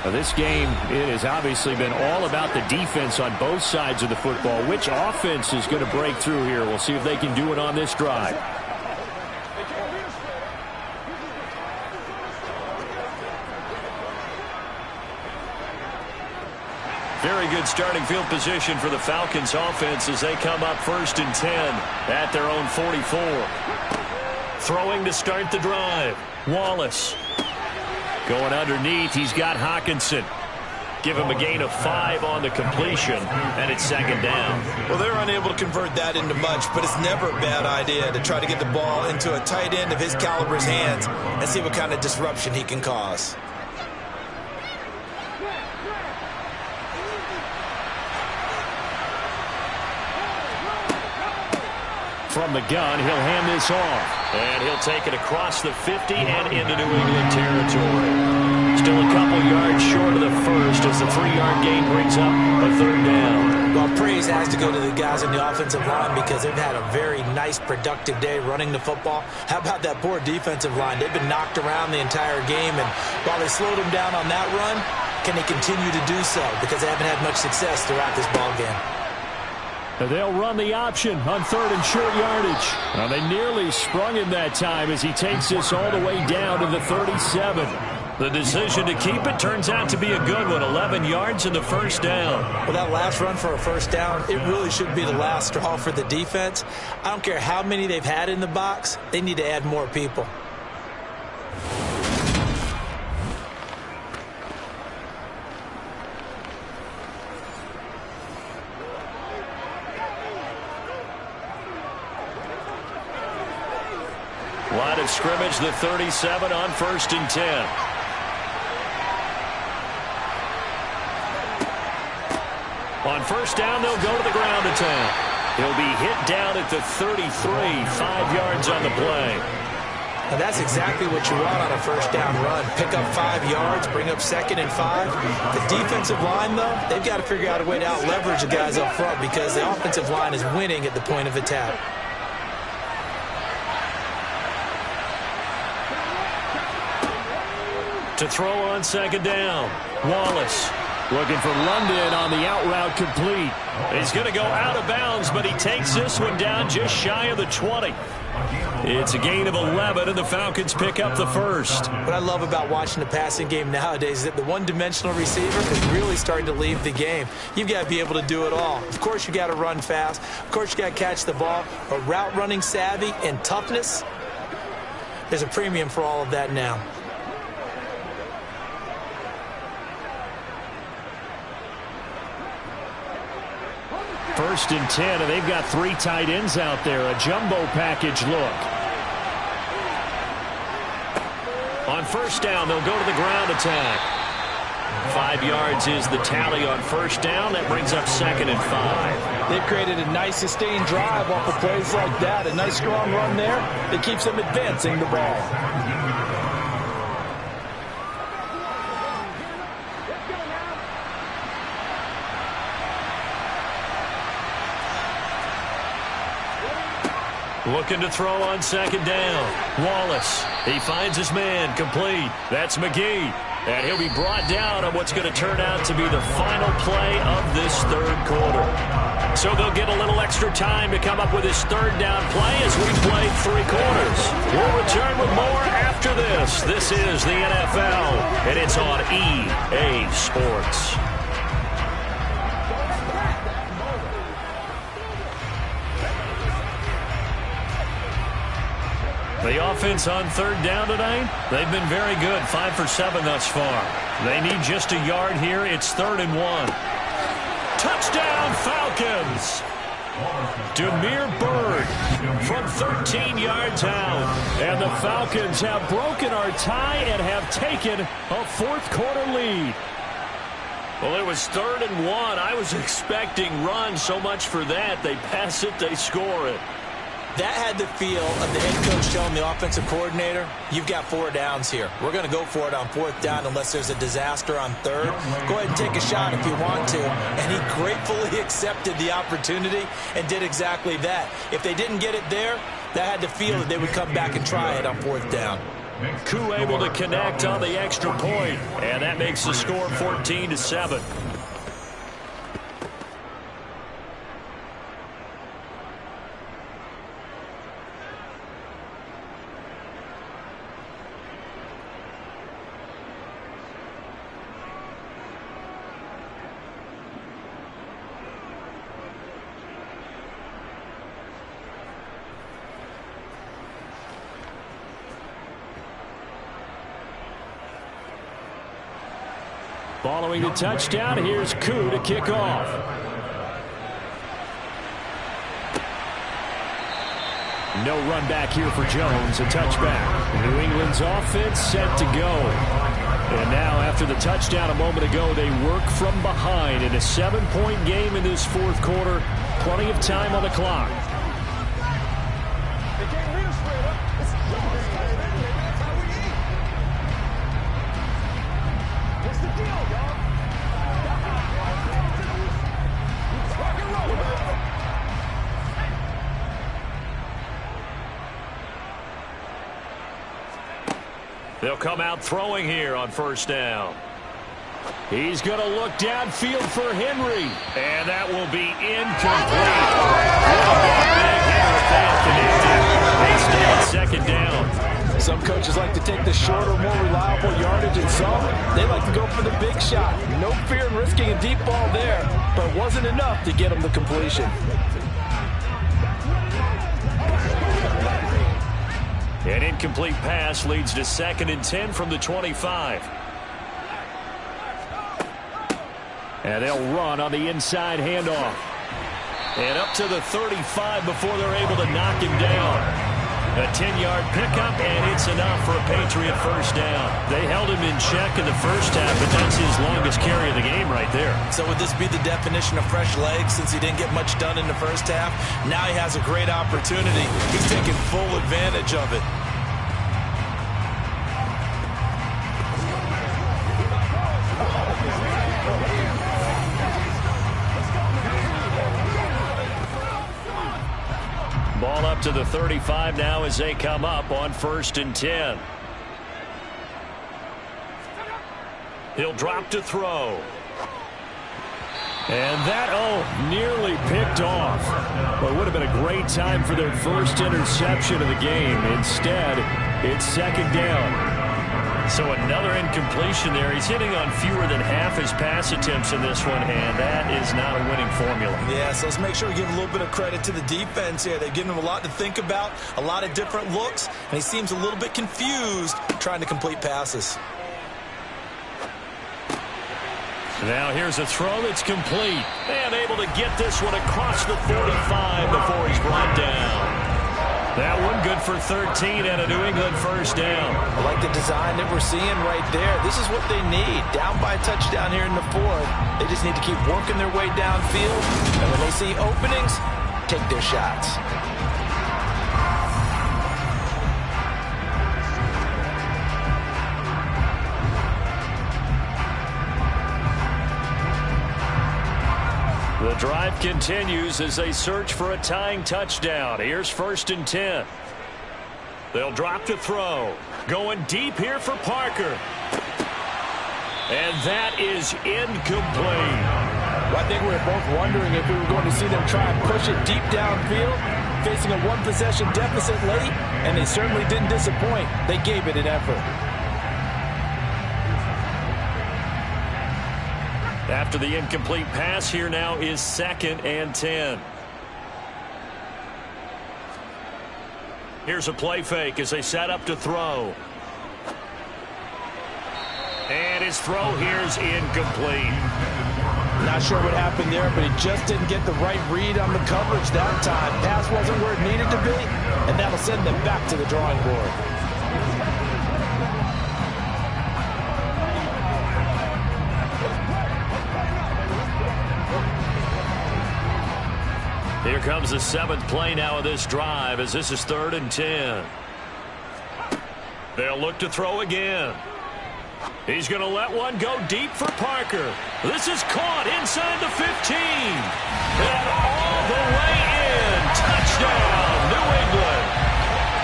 Speaker 3: Now this game, it has obviously been all about the defense on both sides of the football. Which offense is going to break through here? We'll see if they can do it on this drive. Very good starting field position for the Falcons offense as they come up 1st and 10 at their own 44. Throwing to start the drive. Wallace. Going underneath, he's got Hawkinson. Give him a gain of 5 on the completion, and it's 2nd down.
Speaker 4: Well, they're unable to convert that into much, but it's never a bad idea to try to get the ball into a tight end of his caliber's hands and see what kind of disruption he can cause.
Speaker 3: From the gun, he'll hand this off. And he'll take it across the 50 and into New England territory. Still a couple yards short of the first as the 3-yard gain brings up a 3rd down.
Speaker 4: Well, praise has to go to the guys on the offensive line because they've had a very nice, productive day running the football. How about that poor defensive line? They've been knocked around the entire game, and while they slowed them down on that run, can they continue to do so? Because they haven't had much success throughout this ball game.
Speaker 3: They'll run the option on 3rd and short yardage. Now, they nearly sprung him that time as he takes this all the way down to the 37. The decision to keep it turns out to be a good one. 11 yards and the first down.
Speaker 4: Well, that last run for a first down, it really should be the last straw for the defense. I don't care how many they've had in the box. They need to add more people.
Speaker 3: Line of scrimmage, the 37 on 1st and 10. On 1st down, they'll go to the ground attack. He'll be hit down at the 33, 5 yards on the play.
Speaker 4: And that's exactly what you want on a first down run. Pick up 5 yards, bring up 2nd and 5. The defensive line, though, they've got to figure out a way to out-leverage the guys up front because the offensive line is winning at the point of attack.
Speaker 3: To throw on 2nd down. Wallace looking for London on the out route complete. He's going to go out of bounds, but he takes this one down just shy of the 20. It's a gain of 11, and the Falcons pick up the first.
Speaker 4: What I love about watching the passing game nowadays is that the one-dimensional receiver is really starting to leave the game. You've got to be able to do it all. Of course, you got to run fast. Of course, you got to catch the ball. But route running savvy and toughness, there's a premium for all of that now.
Speaker 3: First and 10, and they've got 3 tight ends out there. A jumbo package look. On 1st down, they'll go to the ground attack. 5 yards is the tally on 1st down. That brings up 2nd and 5.
Speaker 4: They've created a nice sustained drive off of plays like that. A nice strong run there that keeps them advancing the ball.
Speaker 3: Looking to throw on second down. Wallace. He finds his man. Complete. That's McGee. And he'll be brought down on what's going to turn out to be the final play of this third quarter. So they'll get a little extra time to come up with his third down play as we played 3 quarters. We'll return with more after this. This is the NFL, and it's on EA Sports. The offense on third down tonight, they've been very good, 5 for 7 thus far. They need just a yard here. It's 3rd and 1. Touchdown, Falcons! Demir Bird from 13 yards out. And the Falcons have broken our tie and have taken a fourth-quarter lead. Well, it was 3rd and 1. I was expecting run, so much for that. They pass it, they score it.
Speaker 4: That had the feel of the head coach telling the offensive coordinator, you've got 4 downs here. We're going to go for it on 4th down unless there's a disaster on 3rd. Go ahead and take a shot if you want to. And he gratefully accepted the opportunity and did exactly that. If they didn't get it there, that had the feel that they would come back and try it on 4th down.
Speaker 3: Koo able to connect on the extra point, and that makes the score 14-7. Following the touchdown, here's Koo to kick off. No run back here for Jones, a touchback. New England's offense set to go. And now after the touchdown a moment ago, they work from behind in a 7-point game in this fourth quarter. Plenty of time on the clock. They'll come out throwing here on 1st down. He's going to look downfield for Henry. And that will be incomplete. They stay on 2nd down.
Speaker 4: Some coaches like to take the shorter, more reliable yardage, and some, they like to go for the big shot. No fear in risking a deep ball there, but it wasn't enough to get them the completion.
Speaker 3: An incomplete pass leads to 2nd and 10 from the 25. And they'll run on the inside handoff. And up to the 35 before they're able to knock him down. A 10-yard pickup, and it's enough for a Patriot 1st down. They held him in check in the first half, but that's his longest carry of the game right there.
Speaker 4: So would this be the definition of fresh legs since he didn't get much done in the first half? Now he has a great opportunity. He's taking full advantage of it.
Speaker 3: Ball up to the 35 now as they come up on 1st and 10. He'll drop to throw. And that, nearly picked off. Well, it would have been a great time for their first interception of the game. Instead, it's 2nd down. So another incompletion there. He's hitting on fewer than half his pass attempts in this one, and that is not a winning formula.
Speaker 4: Yeah, so let's make sure we give a little bit of credit to the defense here. They've given him a lot to think about, a lot of different looks, and he seems a little bit confused trying to complete passes.
Speaker 3: Now here's a throw that's complete. And able to get this one across the 45 before he's brought down. That one good for 13 and a New England 1st down.
Speaker 4: I like the design that we're seeing right there. This is what they need. Down by a touchdown here in the 4th. They just need to keep working their way downfield. And when they see openings, take their shots.
Speaker 3: The drive continues as they search for a tying touchdown. Here's 1st and 10. They'll drop to throw. Going deep here for Parker. And that is incomplete.
Speaker 4: Well, I think we were both wondering if we were going to see them try and push it deep downfield, facing a one-possession deficit late, and they certainly didn't disappoint. They gave it an effort.
Speaker 3: After the incomplete pass, here now is 2nd and 10. Here's a play fake as they set up to throw. And his throw here's incomplete.
Speaker 4: Not sure what happened there, but he just didn't get the right read on the coverage that time. Pass wasn't where it needed to be, and that'll send them back to the drawing board.
Speaker 3: Here comes the 7th play now of this drive as this is 3rd and 10. They'll look to throw again. He's going to let one go deep for Parker. This is caught inside the 15. And all the way in. Touchdown, New England.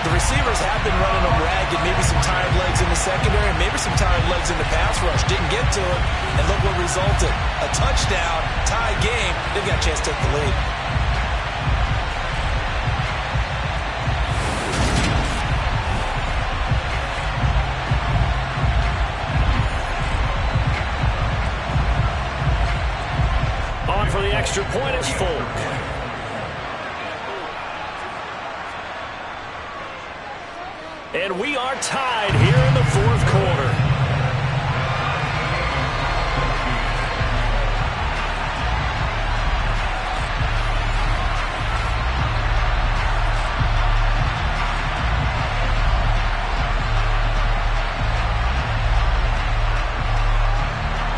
Speaker 4: The receivers have been running them ragged. Maybe some tired legs in the secondary, maybe some tired legs in the pass rush. Didn't get to it, and look what resulted. A touchdown, tie game. They've got a chance to take the lead.
Speaker 3: For the extra point is Folk. And we are tied here in the 4th quarter.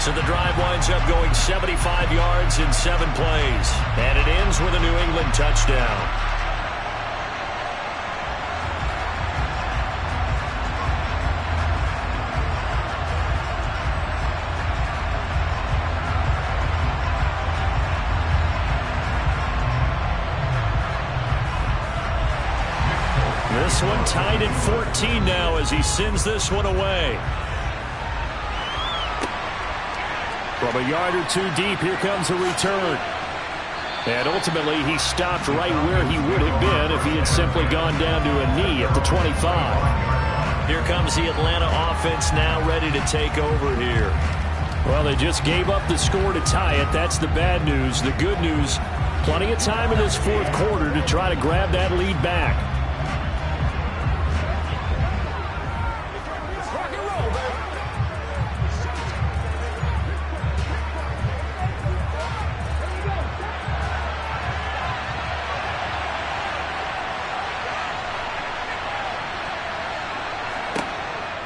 Speaker 3: So the drive winds up going 75 yards in 7 plays. And it ends with a New England touchdown. This one tied at 14 now as he sends this one away. From a yard or 2 deep, here comes a return. And ultimately, he stopped right where he would have been if he had simply gone down to a knee at the 25. Here comes the Atlanta offense now ready to take over here. Well, they just gave up the score to tie it. That's the bad news. The good news, plenty of time in this 4th quarter to try to grab that lead back.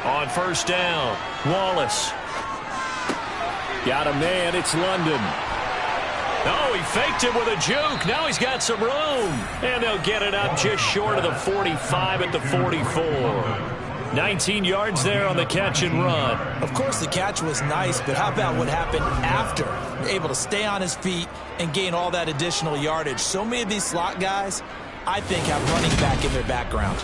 Speaker 3: On 1st down, Wallace. Got a man, it's London. Oh, he faked him with a juke. Now he's got some room. And they'll get it up just short of the 45 at the 44. 19 yards there on the catch and run.
Speaker 4: Of course, the catch was nice, but how about what happened after? Able to stay on his feet and gain all that additional yardage. So many of these slot guys, I think, have running back in their background.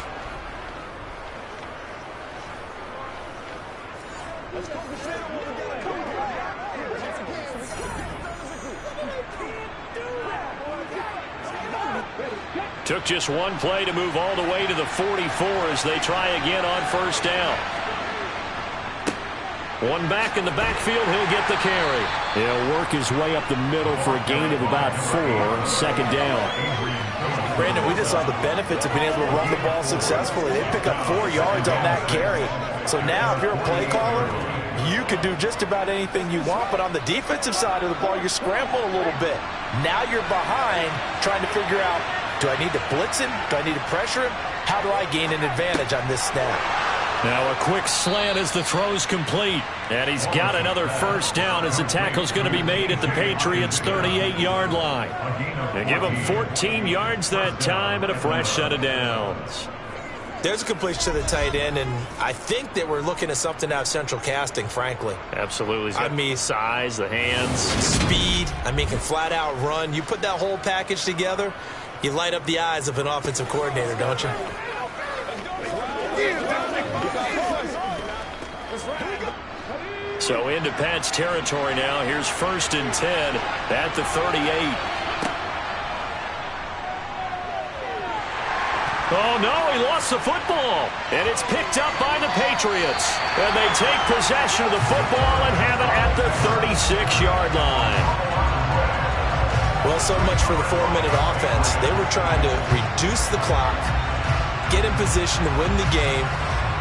Speaker 3: Took just one play to move all the way to the 44 as they try again on 1st down. One back in the backfield, he'll get the carry. He'll work his way up the middle for a gain of about 4, 2nd down.
Speaker 4: Brandon, we just saw the benefits of being able to run the ball successfully. They pick up 4 yards on that carry. So now if you're a play caller, you could do just about anything you want, but on the defensive side of the ball, you're scrambling a little bit. Now you're behind trying to figure out, do I need to blitz him? Do I need to pressure him? How do I gain an advantage on this snap?
Speaker 3: Now a quick slant as the throw's complete. And he's got another 1st down as the tackle's going to be made at the Patriots' 38-yard line. They give him 14 yards that time and a fresh set of downs.
Speaker 4: There's a completion to the tight end, and I think that we're looking at something out of central casting, frankly.
Speaker 3: Absolutely. He's got size, the hands.
Speaker 4: Speed. I mean, can flat out run. You put that whole package together, you light up the eyes of an offensive coordinator, don't you?
Speaker 3: So into Pat's territory now. Here's 1st and 10 at the 38. Oh, no, he lost the football. And it's picked up by the Patriots. And they take possession of the football and have it at the 36-yard line.
Speaker 4: Well, so much for the 4-minute offense. They were trying to reduce the clock, get in position to win the game,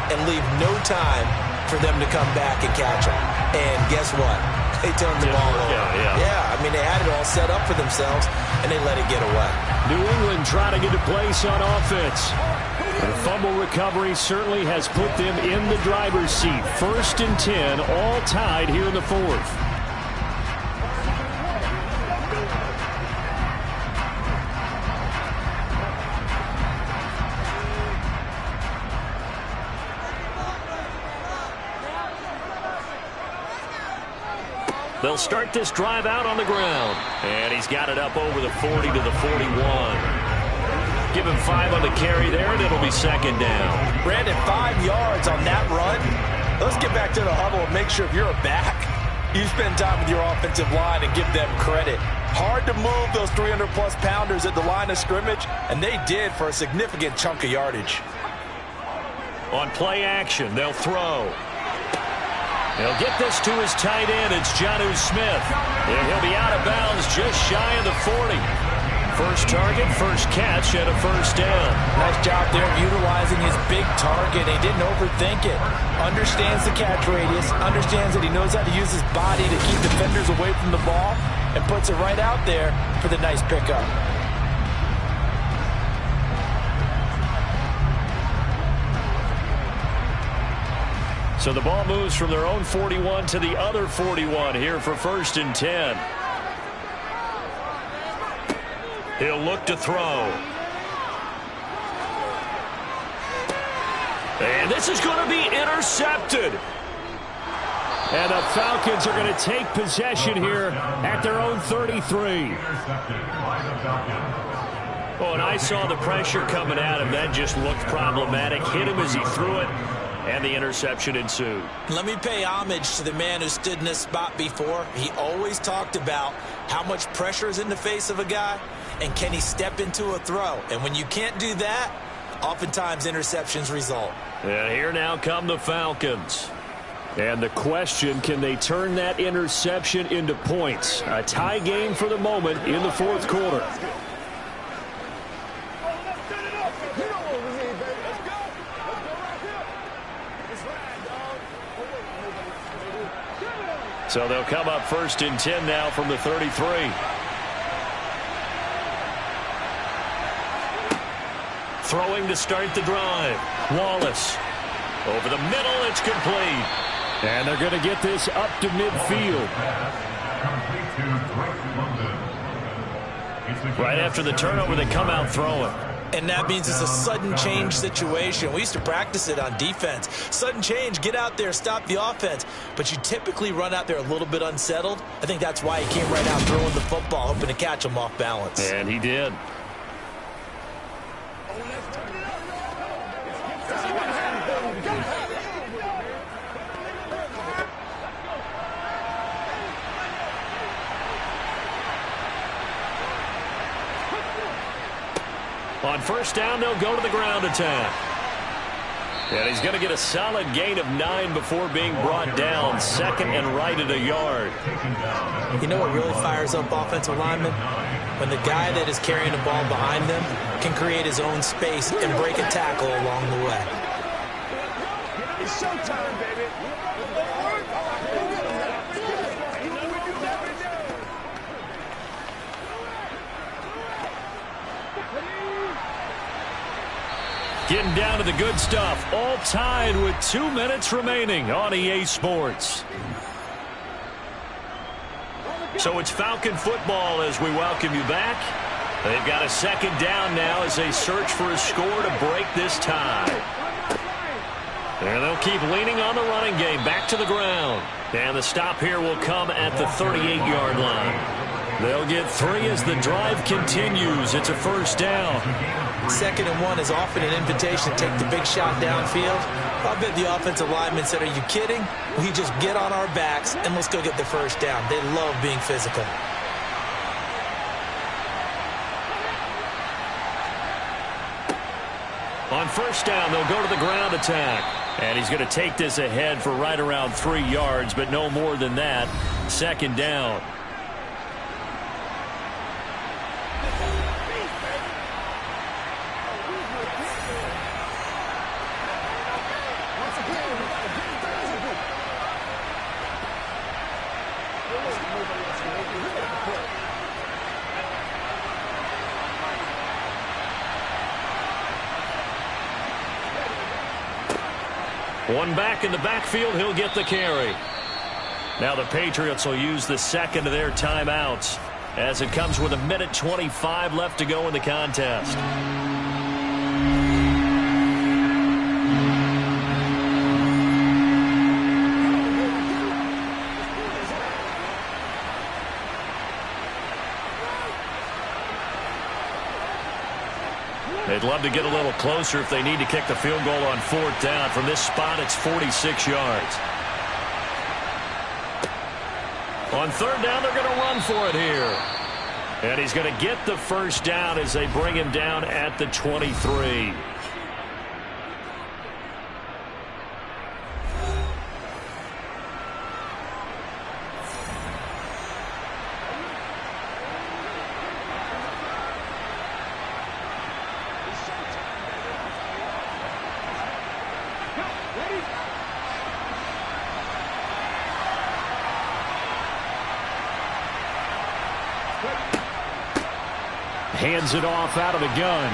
Speaker 4: and leave no time for them to come back and catch them. And guess what? They turned the ball over. Yeah, I mean, they had it all set up for themselves, and they let it get away.
Speaker 3: New England trying to get a place on offense. The fumble recovery certainly has put them in the driver's seat. 1st and 10, all tied here in the 4th. They'll start this drive out on the ground. And he's got it up over the 40 to the 41. Give him 5 on the carry there, and it'll be 2nd down.
Speaker 4: Brandon, 5 yards on that run. Let's get back to the huddle and make sure if you're a back, you spend time with your offensive line and give them credit. Hard to move those 300-plus pounders at the line of scrimmage, and they did for a significant chunk of yardage.
Speaker 3: On play action, they'll throw. He'll get this to his tight end. It's Jonnu Smith. And he'll be out of bounds just shy of the 40. First target, first catch, and a 1st down.
Speaker 4: Nice job there of utilizing his big target. He didn't overthink it. Understands the catch radius. Understands that he knows how to use his body to keep defenders away from the ball. And puts it right out there for the nice pickup.
Speaker 3: So the ball moves from their own 41 to the other 41 here for 1st and 10. He'll look to throw. And this is going to be intercepted. And the Falcons are going to take possession here at their own 33. Oh, and I saw the pressure coming at him. That just looked problematic. Hit him as he threw it. And the interception ensued.
Speaker 4: Let me pay homage to the man who stood in this spot before. He always talked about how much pressure is in the face of a guy and can he step into a throw. And when you can't do that, oftentimes interceptions result.
Speaker 3: And here now come the Falcons. And the question, can they turn that interception into points? A tie game for the moment in the 4th quarter. So they'll come up 1st and 10 now from the 33. Throwing to start the drive. Wallace. Over the middle, it's complete. And they're going to get this up to midfield. Right after the turnover, they come out throwing.
Speaker 4: And that means it's a sudden change situation. We used to practice it on defense. Sudden change, get out there, stop the offense. But you typically run out there a little bit unsettled. I think that's why he came right out throwing the football, hoping to catch him off balance.
Speaker 3: And he did. On 1st down, they'll go to the ground attack. And he's going to get a solid gain of 9 before being brought down. 2nd and right at a yard.
Speaker 4: You know what really fires up offensive linemen? When the guy that is carrying the ball behind them can create his own space and break a tackle along the way.
Speaker 7: It's showtime, baby.
Speaker 3: Getting down to the good stuff. All tied with 2 minutes remaining on EA Sports. So it's Falcon football as we welcome you back. They've got a second down now as they search for a score to break this tie. And they'll keep leaning on the running game. Back to the ground. And the stop here will come at the 38-yard line. They'll get 3 as the drive continues. It's a first down.
Speaker 4: 2nd and 1 is often an invitation to take the big shot downfield. I bet the offensive lineman said, are you kidding? We just get on our backs and let's go get the first down. They love being physical.
Speaker 3: On first down, they'll go to the ground attack. And he's going to take this ahead for right around 3 yards, but no more than that. 2nd down. One back in the backfield, he'll get the carry. Now the Patriots will use the second of their timeouts as it comes with 1:25 left to go in the contest. They'd love to get a little closer if they need to kick the field goal on 4th down. From this spot, it's 46 yards. On 3rd down, they're going to run for it here. And he's going to get the first down as they bring him down at the 23. Hands it off out of the gun.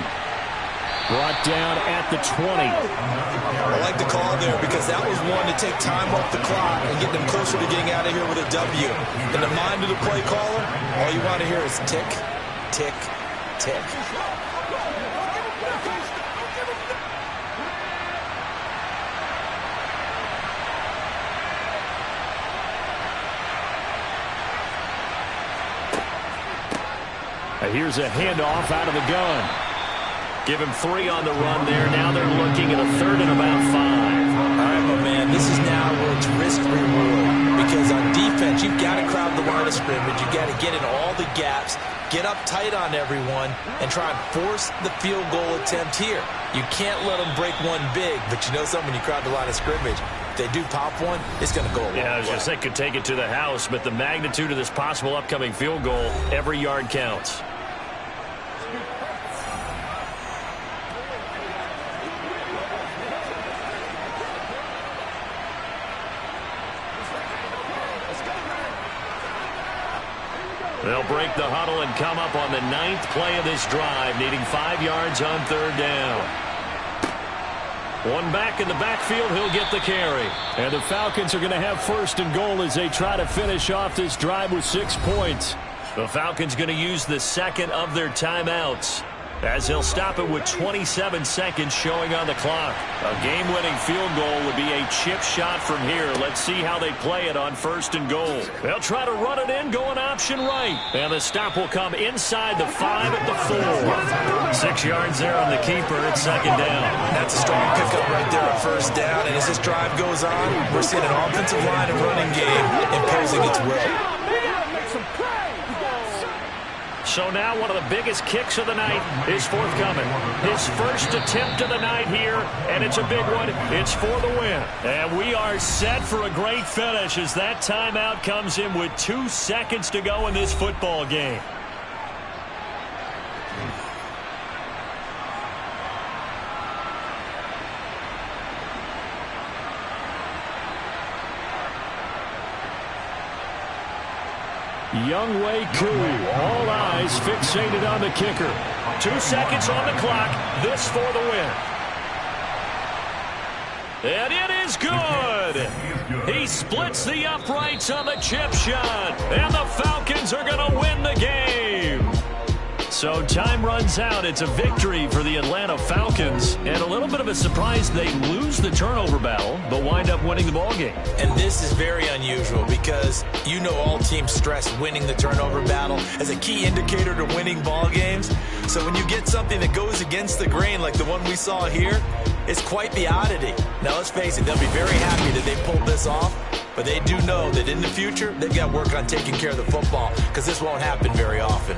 Speaker 3: Brought down at the 20.
Speaker 4: I like the call there because that was one to take time off the clock and get them closer to getting out of here with a W. In the mind of the play caller, all you want to hear is tick, tick, tick.
Speaker 3: Here's a handoff out of the gun. Give him 3 on the run there. Now they're looking at a 3rd and about 5.
Speaker 4: All right, my man, this is now where it's risk-reward. Because on defense, you've got to crowd the line of scrimmage. You've got to get in all the gaps, get up tight on everyone, and try and force the field goal attempt here. You can't let them break one big, but you know something, when you crowd the line of scrimmage, if they do pop one, it's going to go a long way.
Speaker 3: Yeah, I was just saying, could take it to the house, but the magnitude of this possible upcoming field goal, every yard counts. They'll break the huddle and come up on the 9th play of this drive, needing 5 yards on 3rd down. One back in the backfield, he'll get the carry. And the Falcons are going to have 1st and goal as they try to finish off this drive with 6 points. The Falcons going to use the second of their timeouts as he'll stop it with 27 seconds showing on the clock. A game-winning field goal would be a chip shot from here. Let's see how they play it on 1st and goal. They'll try to run it in, going option right. And the stop will come inside the 5 at the 4. 6 yards there on the keeper at 2nd down.
Speaker 4: That's a strong pickup right there on 1st down. And as this drive goes on, we're seeing an offensive line and running game imposing its will.
Speaker 3: So now one of the biggest kicks of the night is forthcoming. His first attempt of the night here, and it's a big one. It's for the win. And we are set for a great finish as that timeout comes in with 2 seconds to go in this football game. Younghoe Koo, all eyes fixated on the kicker. 2 seconds on the clock, this for the win. And it is good. He splits the uprights on the chip shot, and the Falcons are going to win the game. So time runs out. It's a victory for the Atlanta Falcons. And a little bit of a surprise, they lose the turnover battle, but wind up winning the ballgame.
Speaker 4: And this is very unusual because you know all teams stress winning the turnover battle as a key indicator to winning ball games. So when you get something that goes against the grain like the one we saw here, it's quite the oddity. Now let's face it, they'll be very happy that they pulled this off, but they do know that in the future, they've got to work on taking care of the football because this won't happen very often.